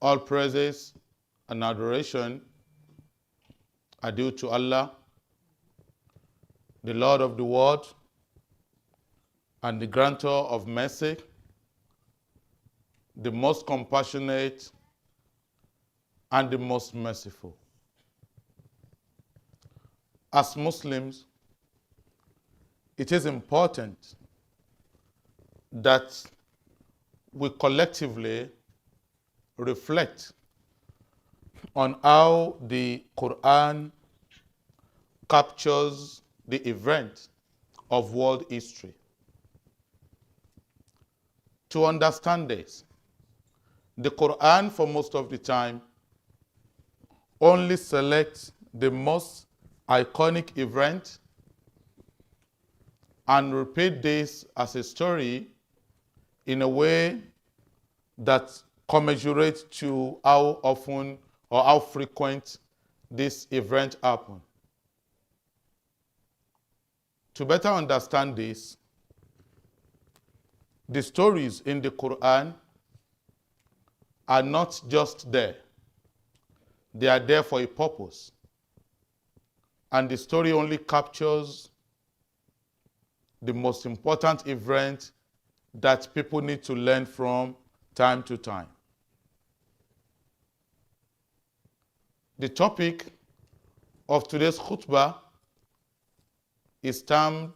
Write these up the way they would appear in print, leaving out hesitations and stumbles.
All praises and adoration are due to Allah, the Lord of the world, and the grantor of mercy, the most compassionate and the most merciful. As Muslims, it is important that we collectively reflect on how the Quran captures the event of world history. To understand this, the Quran, for most of the time, only selects the most iconic event and repeat this as a story in a way that commensurates to how often or how frequent this event happen. To better understand this, the stories in the Quran are not just there. They are there for a purpose. And the story only captures the most important event that people need to learn from time to time. The topic of today's khutbah is termed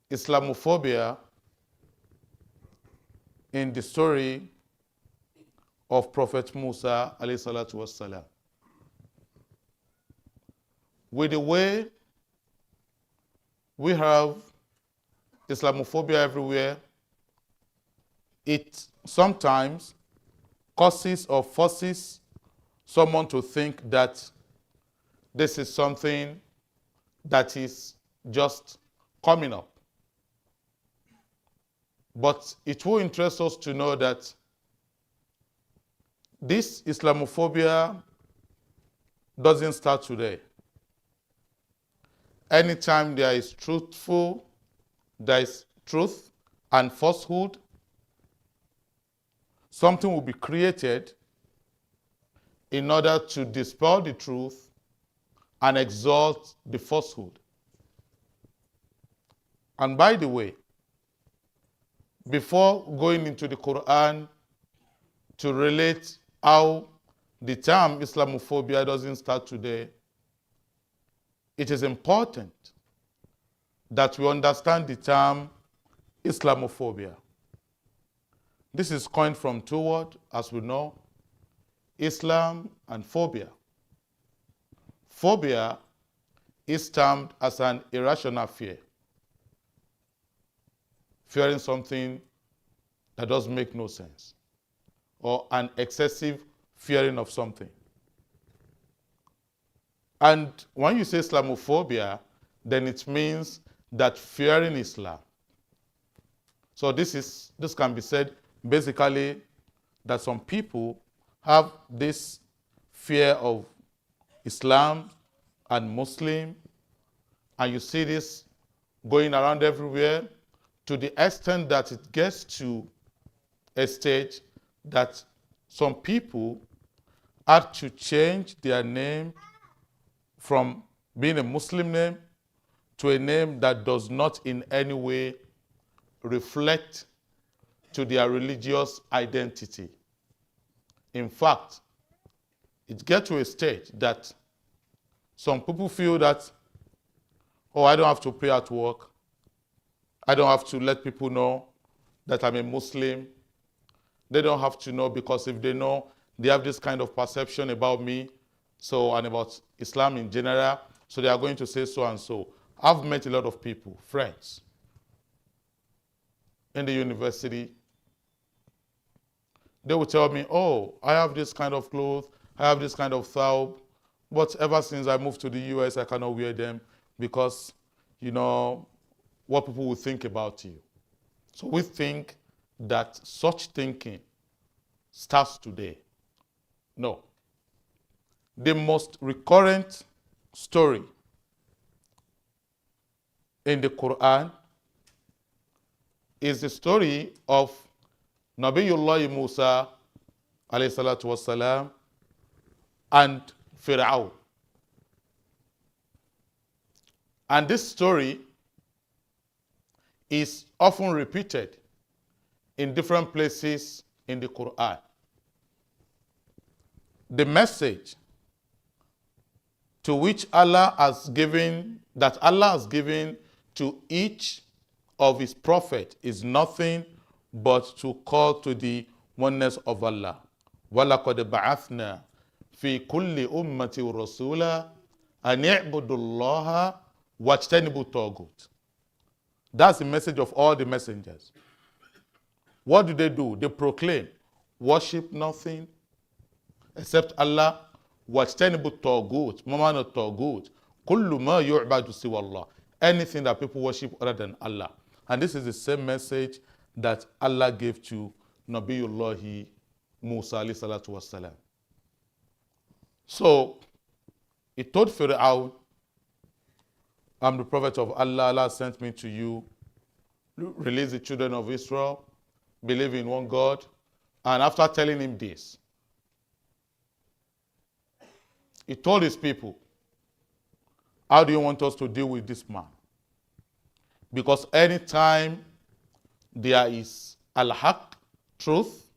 Islamophobia in the story of Prophet Musa alayhi salatu wassalam. With the way we have Islamophobia everywhere, it sometimes causes or forces someone to think that this is something that is just coming up. But it will interest us to know that this Islamophobia doesn't start today. Anytime there is truth and falsehood, something will be created in order to dispel the truth and exalt the falsehood. And by the way, before going into the Quran to relate how the term Islamophobia doesn't start today, it is important that we understand the term Islamophobia. This is coined from two words, as we know, Islam and phobia. Phobia is termed as an irrational fear, fearing something that doesn't make no sense, or an excessive fearing of something. And when you say Islamophobia, then it means that fearing Islam. So this can be said basically that some people have this fear of Islam and Muslim, and you see this going around everywhere to the extent that it gets to a stage that some people had to change their name from being a Muslim name to a name that does not in any way reflect to their religious identity. In fact, it gets to a stage that some people feel that, oh, I don't have to pray at work. I don't have to let people know that I'm a Muslim. They don't have to know, because if they know, they have this kind of perception about me, and about Islam in general, so they are going to say so and so. I've met a lot of people, friends, in the university. They will tell me, oh, I have this kind of clothes, I have this kind of thawb, but ever since I moved to the US, I cannot wear them because, what people will think about you. So we think that such thinking starts today. No. The most recurrent story in the Quran is the story of Nabiyullah Musa alayhi salatu wassalam, and Fir'aun. And this story is often repeated in different places in the Quran. The message to which Allah has given to each of his prophets is nothing but to call to the oneness of Allah. وَلَقَدْ بَعَثْنَا فِي كُلِّ أُمَّةٍ رَسُولًا أَنِ اعْبُدُوا اللَّهَ وَاجْتَنِبُوا الطَّاغُوتَ. That's the message of all the messengers. What do? They proclaim, worship nothing except Allah. وَاجْتَنِبُوا الطَّاغُوتَ. مَمَانَ الطَّاغُوتَ كُلُّ مَا يُعْبَدُ سِوَى اللَّهِ. Anything that people worship other than Allah. And this is the same message that Allah gave to Nabiyullahi Musa alayhi salatu wassalam. So, he told Fir'aun, I'm the prophet of Allah, Allah sent me to you, release the children of Israel, believe in one God. And after telling him this, he told his people, how do you want us to deal with this man? Because anytime there is al-haq, truth,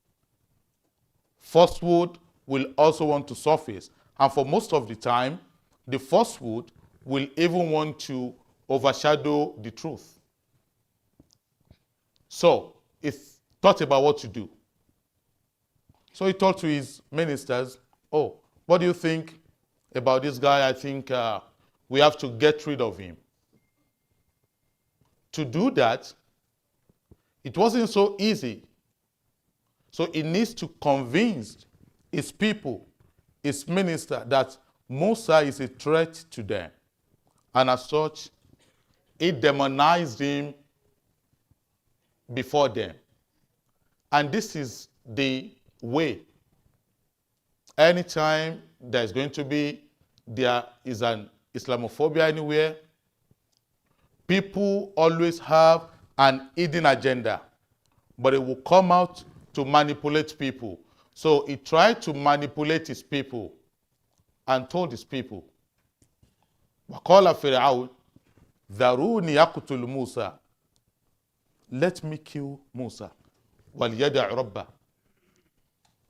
falsehood will also want to surface. And for most of the time, the falsehood will even want to overshadow the truth. So, he thought about what to do. So he told to his ministers, oh, what do you think about this guy? I think we have to get rid of him. To do that, it wasn't so easy. So he needs to convince his people, his minister, that Musa is a threat to them. And as such, he demonized him before them. And this is the way. Anytime there is an Islamophobia anywhere, people always have an hidden agenda, but it will come out to manipulate people. So he tried to manipulate his people and told his people, وَقَالَ فِرْعَوْنُ ذَرُونِي يَقْتُلْ مُوسَى. Let me kill Musa. وَلْيَدَعْ رَبَّهُ.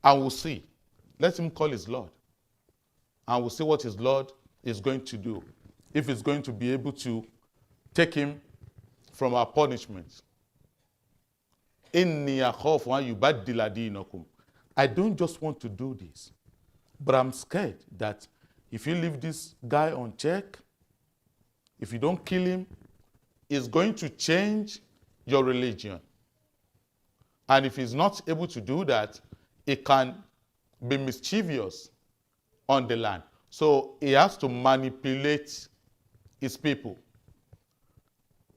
And we'll see. Let him call his Lord. And we'll see what his Lord is going to do. If he's going to be able to take him from our punishment. إِنِّي أَخَافُ أَن يُبَدِّلَ دِينَكُمْ. I don't just want to do this, but I'm scared that if you leave this guy on check, if you don't kill him, he's going to change your religion. And if he's not able to do that, it can be mischievous on the land. So he has to manipulate his people.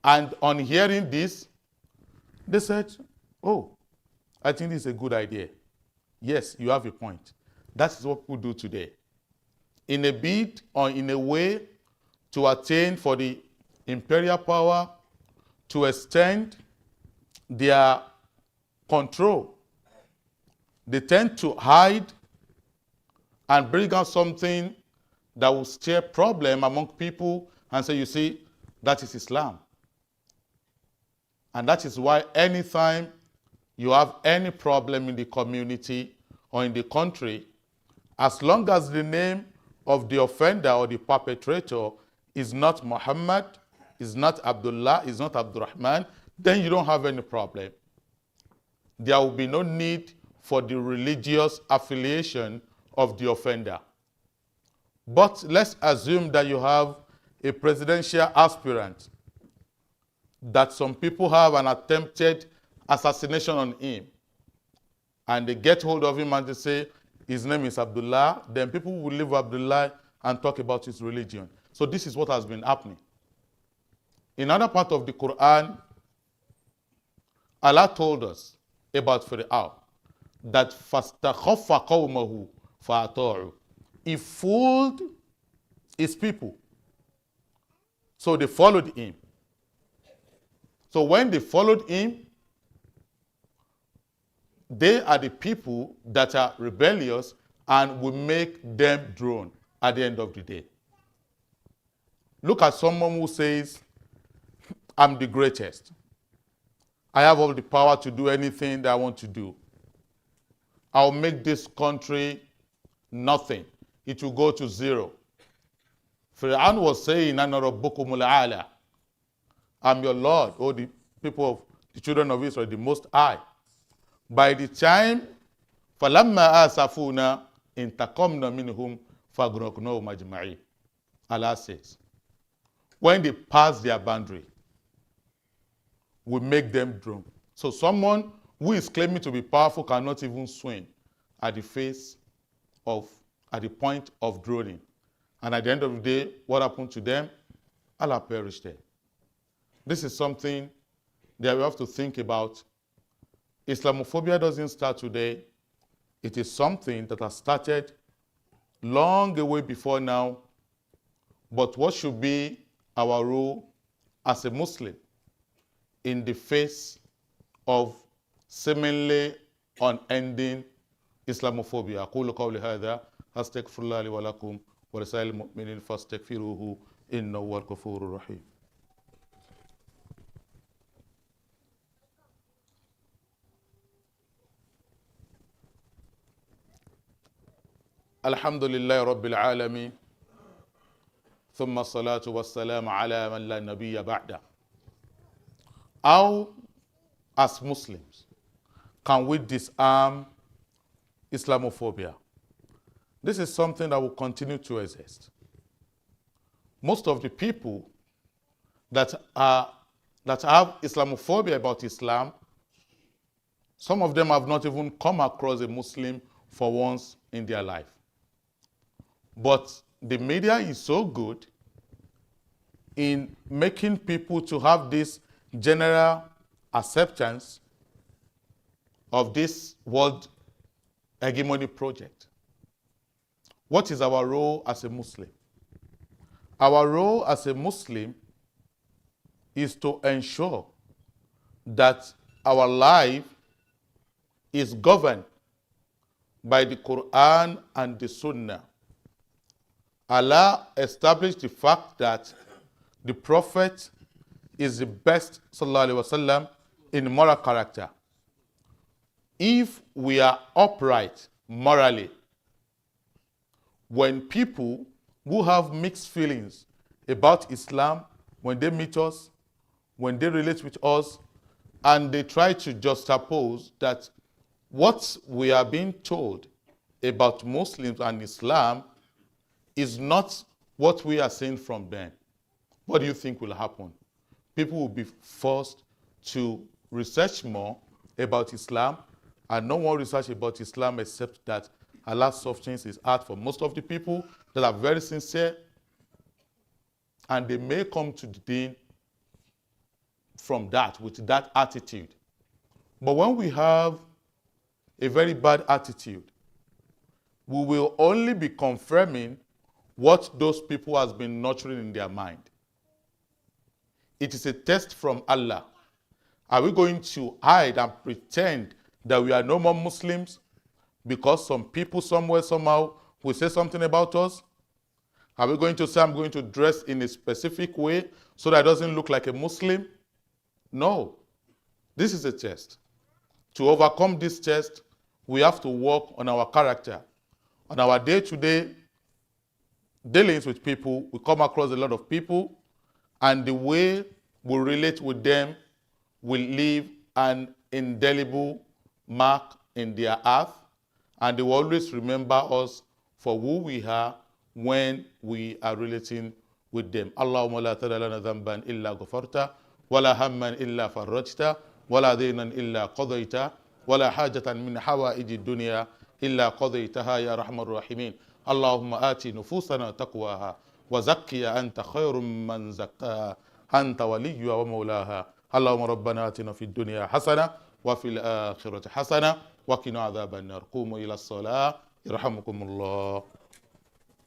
And on hearing this, they said, oh, I think this is a good idea. Yes, you have a point. That is what people do today. In a bid or in a way to attain for the imperial power, to extend their control, they tend to hide and bring out something that will stir problem among people and say, you see, that is Islam. And that is why anytime you have any problem in the community or in the country, as long as the name of the offender or the perpetrator is not Muhammad, is not Abdullah, is not Abdurrahman, then you don't have any problem. There will be no need for the religious affiliation of the offender. But let's assume that you have a presidential aspirant, that some people have an attempted assassination on him, and they get hold of him and they say, his name is Abdullah, then people will leave Abdullah and talk about his religion. So this is what has been happening. In another part of the Quran, Allah told us about Fir'aun, that فَاسْتَخَفَّ قَوْمَهُ فَأَطَاعُوا. He fooled his people. So they followed him. So when they followed him, they are the people that are rebellious and will make them drone at the end of the day. Look at someone who says, I'm the greatest. I have all the power to do anything that I want to do. I'll make this country nothing. It will go to zero. Fir'aun was saying, Ana rabbukumul a'la. I'm your Lord, or the people of the children of Israel, the Most High. By the time, فَلَمَّا آسَفُونَا إِنْتَقَمْنَا مِنْهُمْ فَأَغْرَقْنَاهُمْ أَجْمَعِينَ. Allah says, when they pass their boundary, we make them drunk. So someone who is claiming to be powerful cannot even swim at the point of drowning. And at the end of the day, what happened to them? Allah perished them. This is something that we have to think about. Islamophobia doesn't start today. It is something that has started long away before now. But what should be our role as a Muslim in the face of seemingly unending Islamophobia? أقول قولي هذا أستغفر الله لي ولكم ولسائر المؤمنين فاستغفروه إنه هو الغفور الرحيم. الحمد لله رب العالمين ثم الصلاة والسلام على من لا نبي بعده. How, as Muslims, can we disarm Islamophobia? This is something that will continue to exist. Most of the people that have Islamophobia about Islam, some of them have not even come across a Muslim for once in their life. But the media is so good in making people to have this general acceptance of this world hegemony project. What is our role as a Muslim? Our role as a Muslim is to ensure that our life is governed by the Quran and the Sunnah. Allah established the fact that the Prophet is the best, sallallahu alaihi wasallam, in moral character. If we are upright morally, when people who have mixed feelings about Islam, when they meet us, when they relate with us, and they try to juxtapose that what we are being told about Muslims and Islam is not what we are seeing from them, what do you think will happen? People will be forced to research more about Islam, and no one research about Islam except that Allah softens his heart for most of the people that are very sincere, and they may come to the deen from that, with that attitude. But when we have a very bad attitude, we will only be confirming what those people has been nurturing in their mind. It is a test from Allah. Are we going to hide and pretend that we are no more Muslims because some people somewhere, somehow, will say something about us? Are we going to say, I'm going to dress in a specific way so that it doesn't look like a Muslim? No. This is a test. To overcome this test, we have to work on our character. On our day-to-day dealings with people, we come across a lot of people, and the way we relate with them will leave an indelible mark in their heart, and they will always remember us for who we are when we are relating with them. Allahumma la tada lana dhanban illa ghafarta, wala hamman illa farajta, wala daynan illa qadayta, wala hajatan min hawaiji dunya illa qadaytaha ya rahmar rahimin. Allahumma ati nufusana taqwaha wa zakkiya anta khayrun man zakkaha anta waliyuha wa mawlaha. Allahumma rabbana atina fid dunya hasana wa fil akhirati hasana wa qina adhaban nar. Qumu ila as-salah yarhamukumullah.